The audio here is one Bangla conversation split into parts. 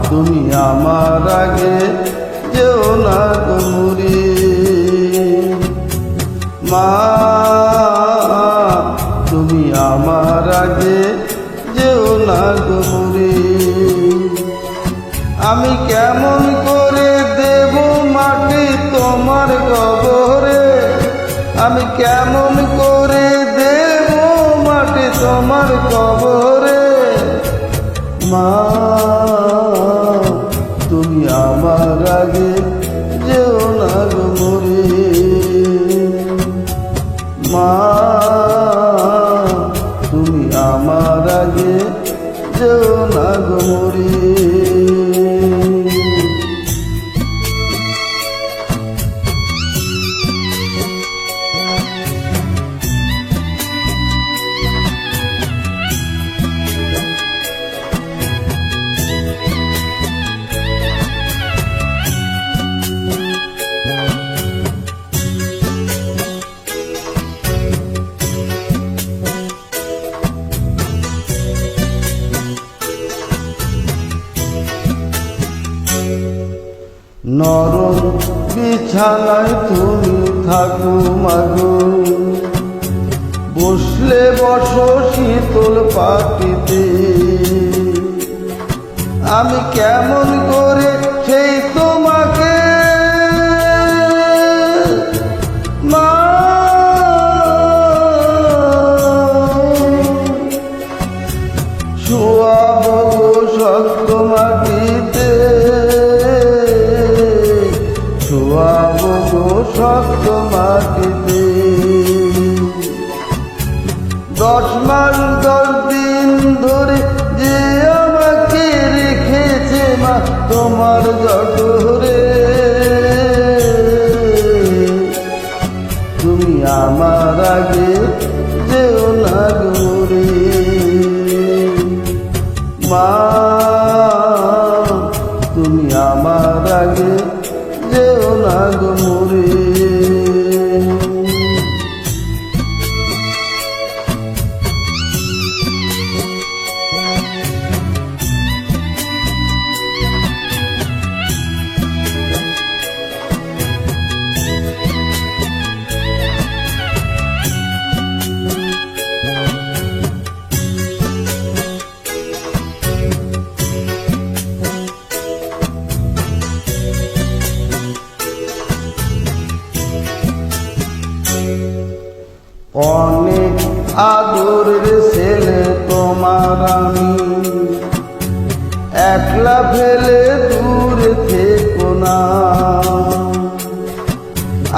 তুমি আমার আগে যেও না গো মরি, মা তুমি আমার আগে যেও না গো মরি। আমি কেমন করে দেব মাটি তোমার কবরে, আমি কেমন করে দেব মাটি তোমার কবরে, মা তুমি আমার আগে যেও না গো মরি, মা তুমি আমার আগে যেও না গো মরি। নরম বিছানায় তুমি থাকো মাগো, বসলে বসো শীতল পাটিতে, আমি কেমন করে সেই তোমাকে মা শোয়াবো শক্ত মাটিতে, শোয়াবো গো শক্ত মাটিতে। 10 মাস 10 দিন ধরে যে আমাকে রেখেছে মা তোমার জঠরে, তুমি আমার আগে যেও না গো মরি, মা তুমি আমার আগে যেও না গো মরি। অনেক আদরের ছেলে তোমার আমি, একলা ফেলে দূরে থেকো না,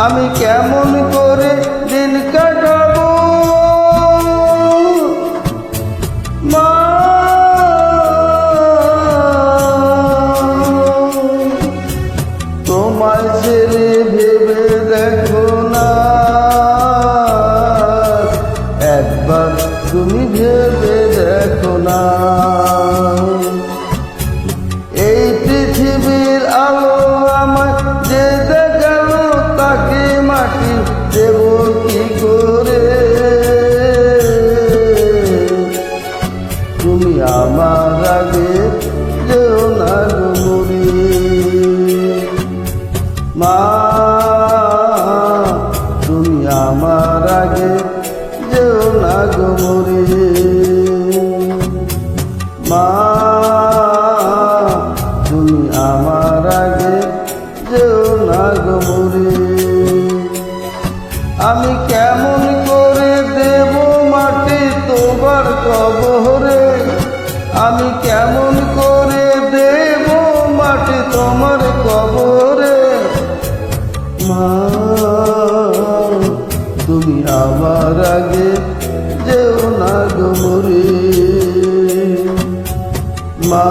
আমি কেমন করে দিন কাটাবো মা, তোমার ছেলে ভেবে দেখো না, একবার তুমি ভেবে দেখো না, এই পৃথিবীর আলো আমার যে দেখালো তাকে মাটি দেব কি করে, তুমি আমার আগে যেও না গো মরি, মা তুমি আমার আগে যেও না গো মরি, মা তুমি আমার আগে যেও না গো মরি। আমি কেমন করে দেব মাটি তোমার কবরে, আমি কেমন করে দেব মাটি তোমার কবরে, মা তুমি আমার আগে যেও না গো মরি, মা